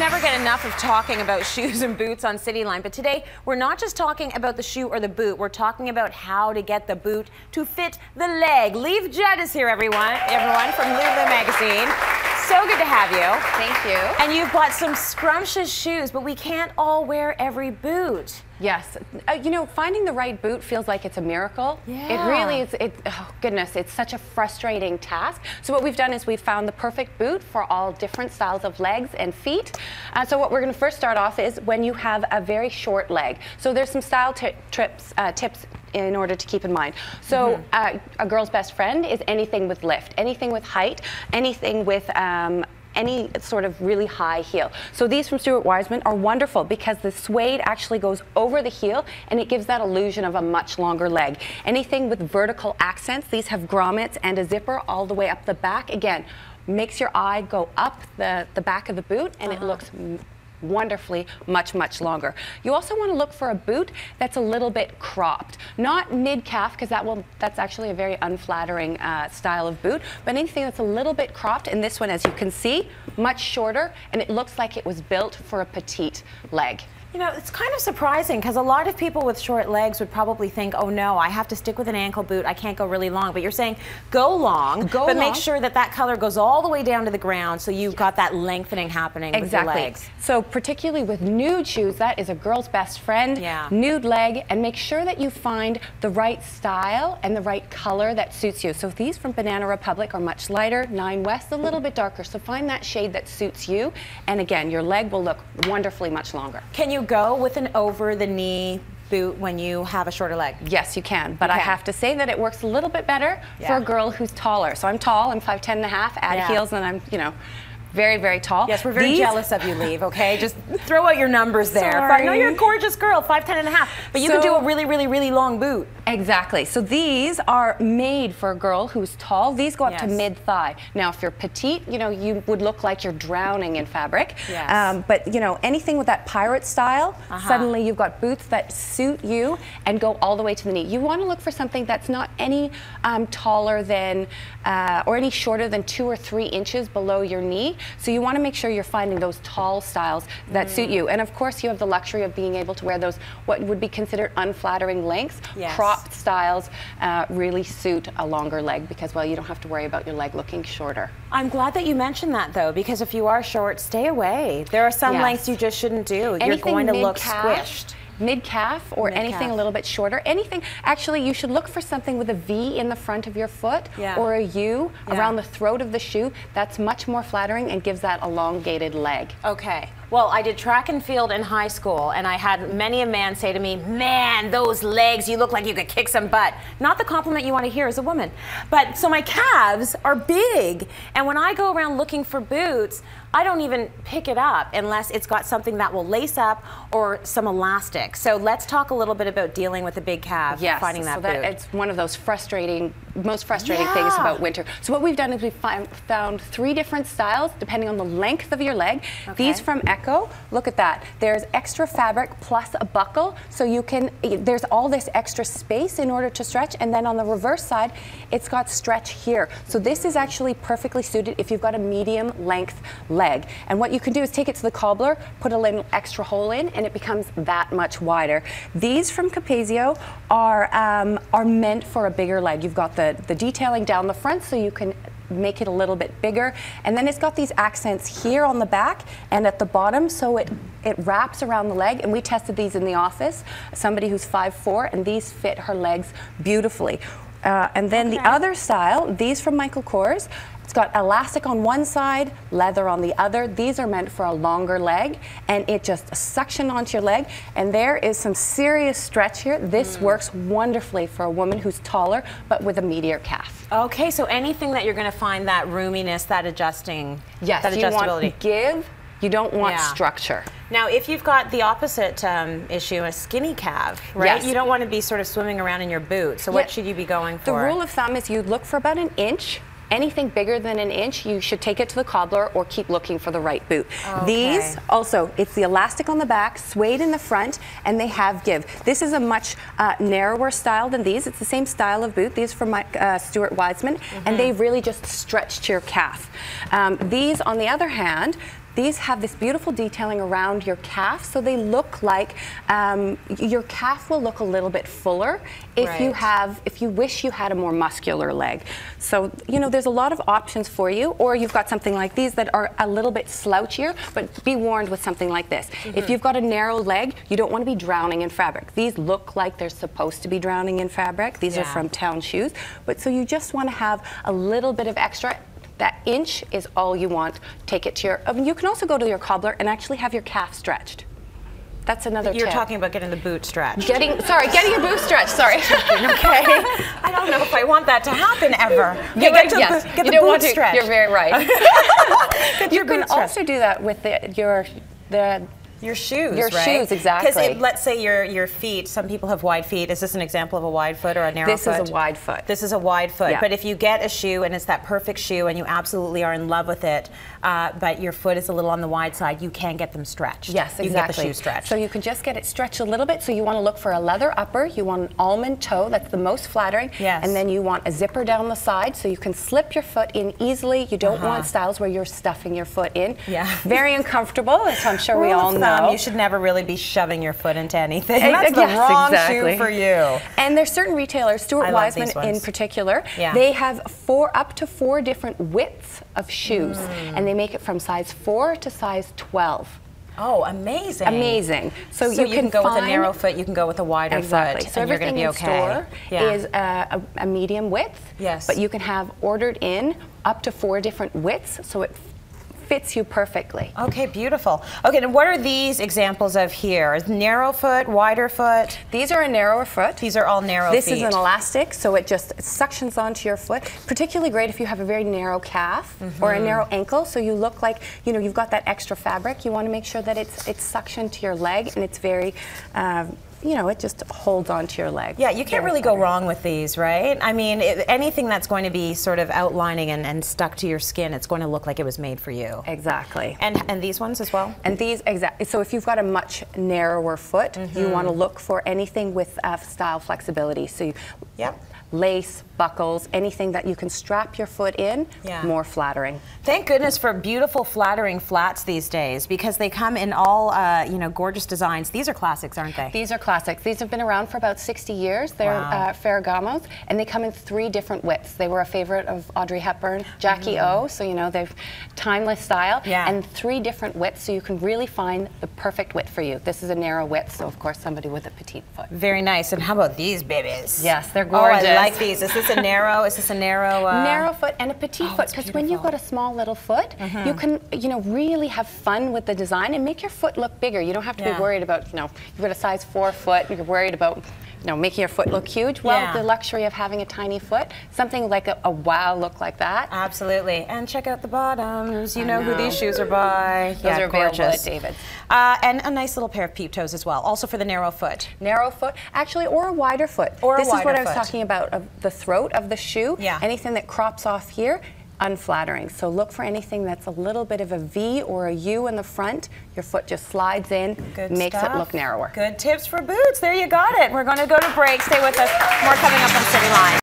never get enough of talking about shoes and boots on CityLine, but today we're not just talking about the shoe or the boot, we're talking about how to get the boot to fit the leg. Judd is here, everyone from LOULOU magazine. So good to have you. Thank you. And you've bought some scrumptious shoes, but we can't all wear every boot. Yes. You know, finding the right boot feels like it's a miracle. Yeah. It really is. Oh goodness, it's such a frustrating task. So what we've done is we've found the perfect boot for all different styles of legs and feet. So what we're going to first start off is when you have a very short leg. So there's some style tips in order to keep in mind. So a girl's best friend is anything with lift, anything with height, anything with any sort of really high heel. So these from Stuart Weitzman are wonderful because the suede actually goes over the heel and it gives that illusion of a much longer leg. Anything with vertical accents, these have grommets and a zipper all the way up the back. Again, makes your eye go up the back of the boot and it looks wonderfully much longer. You also want to look for a boot that's a little bit cropped, not mid-calf, because that's actually a very unflattering style of boot, but anything that's a little bit cropped. And this one, as you can see, much shorter, and it looks like it was built for a petite leg. You know, it's kind of surprising because a lot of people with short legs would probably think, oh no, I have to stick with an ankle boot, I can't go really long. But you're saying go long, but make sure that that color goes all the way down to the ground so you've got that lengthening happening with your legs. So particularly with nude shoes, that is a girl's best friend, nude leg, and make sure that you find the right style and the right color that suits you. So these from Banana Republic are much lighter, 9 West a little bit darker, so find that shade that suits you, and again, your leg will look wonderfully much longer. Can you go with an over-the-knee boot when you have a shorter leg? Yes, you can, but I have to say that it works a little bit better for a girl who's taller. So I'm tall, I'm 5'10" and a half, add heels, and I'm, you know, very tall. Yes, we're very jealous of you, Leave, okay? Just throw out your numbers there. Sorry. No, you're a gorgeous girl, 5'10" and a half, but you can do a really long boot. Exactly. So these are made for a girl who's tall. These go up to mid-thigh. Now, if you're petite, you know, you would look like you're drowning in fabric. Yes. But, you know, anything with that pirate style, suddenly you've got boots that suit you and go all the way to the knee. You want to look for something that's not any taller than or any shorter than 2 or 3 inches below your knee. So you want to make sure you're finding those tall styles that suit you. And of course, you have the luxury of being able to wear those what would be considered unflattering lengths. Cropped styles really suit a longer leg because, well, you don't have to worry about your leg looking shorter. I'm glad that you mentioned that, though, because if you are short, stay away. There are some lengths you just shouldn't do. You're going to look squished. Mid-calf or anything a little bit shorter. Anything, actually, you should look for something with a V in the front of your foot or a U around the throat of the shoe. That's much more flattering and gives that elongated leg. Okay. Well, I did track and field in high school, and I had many a man say to me, man, those legs, you look like you could kick some butt. Not the compliment you want to hear as a woman. But so my calves are big, and when I go around looking for boots, I don't even pick it up unless it's got something that will lace up or some elastic. So let's talk a little bit about dealing with a big calf, finding that boot. It's one of those most frustrating things about winter. So what we've done is we've found 3 different styles depending on the length of your leg. These from Echo, look at that. There's extra fabric plus a buckle, so you can, there's all this extra space in order to stretch, and then on the reverse side, it's got stretch here. So this is actually perfectly suited if you've got a medium length leg. And what you can do is take it to the cobbler, put a little extra hole in, and it becomes that much wider. These from Capezio are meant for a bigger leg. You've got the detailing down the front, so you can make it a little bit bigger, and then it's got these accents here on the back and at the bottom, so it wraps around the leg. And we tested these in the office, somebody who's 5'4", and these fit her legs beautifully. And then the other style, these from Michael Kors, it's got elastic on one side, leather on the other. These are meant for a longer leg, and it just suctions onto your leg, and there is some serious stretch here. This works wonderfully for a woman who's taller, but with a meatier calf. Okay, so anything that you're going to find that roominess, that adjusting, that adjustability. You want give, you don't want structure. Now, if you've got the opposite issue, a skinny calf, right? You don't want to be sort of swimming around in your boot. So what should you be going for? The rule of thumb is you look for about 1 inch. Anything bigger than 1 inch, you should take it to the cobbler or keep looking for the right boot. These also, it's the elastic on the back, suede in the front, and they have give. This is a much narrower style than these. It's the same style of boot. These from Stuart Weitzman, and they really just stretch to your calf. These, on the other hand, These have this beautiful detailing around your calf, so they look like your calf will look a little bit fuller if you wish you had a more muscular leg. So, you know, there's a lot of options for you, or you've got something like these that are a little bit slouchier, but be warned with something like this. If you've got a narrow leg, you don't want to be drowning in fabric. These look like they're supposed to be drowning in fabric. These are from Town Shoes, but so you just want to have a little bit of extra. That inch is all you want. Take it to your, you can also go to your cobbler and actually have your calf stretched. That's another tip. You're talking about getting the boot stretched. Getting your boot stretched, sorry. Okay. I don't know if I want that to happen ever. Get the boot stretched. You're very right. You can also do that with your shoes, right? Your shoes, exactly. Because let's say your feet, some people have wide feet. Is this an example of a wide foot or a narrow foot? This is a wide foot. This is a wide foot. Yeah. But if you get a shoe and it's that perfect shoe and you absolutely are in love with it, but your foot is a little on the wide side, you can get them stretched. Yes, exactly. You can get the shoe stretched. So you can just get it stretched a little bit. So you want to look for a leather upper. You want an almond toe. That's the most flattering. Yes. And then you want a zipper down the side so you can slip your foot in easily. You don't want styles where you're stuffing your foot in. Yeah. Very uncomfortable, as I'm sure we all know. You should never really be shoving your foot into anything. That's the wrong shoe for you. And there's certain retailers, Stuart Wiseman in particular, they have up to four different widths of shoes, and they make it from size 4 to size 12. Oh, amazing. Amazing. So you can go with a narrow foot, you can go with a wider foot, so and you're going to be okay. Is a medium width, but you can have ordered in up to 4 different widths, so it fits you perfectly. Okay, beautiful. Okay, and what are these examples of here? Narrow foot, wider foot? These are a narrower foot. These are all narrow feet. This is an elastic, so it just suctions onto your foot. Particularly great if you have a very narrow calf or a narrow ankle, so you look like, you know, you've got that extra fabric. You want to make sure that it's suctioned to your leg and it's very you know, it just holds onto your leg. Yeah, you can't really go wrong with these, right? I mean, anything that's going to be sort of outlining and stuck to your skin, it's going to look like it was made for you. Exactly. And these ones as well? And these, exactly. So if you've got a much narrower foot, you want to look for anything with style flexibility. So lace, buckles, anything that you can strap your foot in, more flattering. Thank goodness for beautiful, flattering flats these days, because they come in all, you know, gorgeous designs. These are classics, aren't they? These are classics. These have been around for about 60 years. They're Ferragamos, and they come in 3 different widths. They were a favorite of Audrey Hepburn, Jackie O, so you know, they've timeless style, and 3 different widths, so you can really find the perfect width for you. This is a narrow width, so of course somebody with a petite foot. Very nice. And how about these babies? Yes, they're gorgeous. Oh, I like these. Is this a narrow? Is this a narrow? Narrow foot and a petite foot, because when you've got a small little foot, you can, you know, really have fun with the design and make your foot look bigger. You don't have to be worried about, you know, you've got a size 4 foot, you're worried about, you know, making your foot look huge. Well, the luxury of having a tiny foot, something like a wow look like that. Absolutely. And check out the bottoms. You know who these shoes are by. Those are available at David's. And a nice little pair of peep toes as well, also for the narrow foot. Narrow foot, actually, or a wider foot. This is what I was talking about, of the throat of the shoe. Anything that crops off here, unflattering. So look for anything that's a little bit of a V or a U in the front. Your foot just slides in, makes it look narrower. Good tips for boots. There you got it. We're going to go to break. Stay with us. More coming up on CityLine.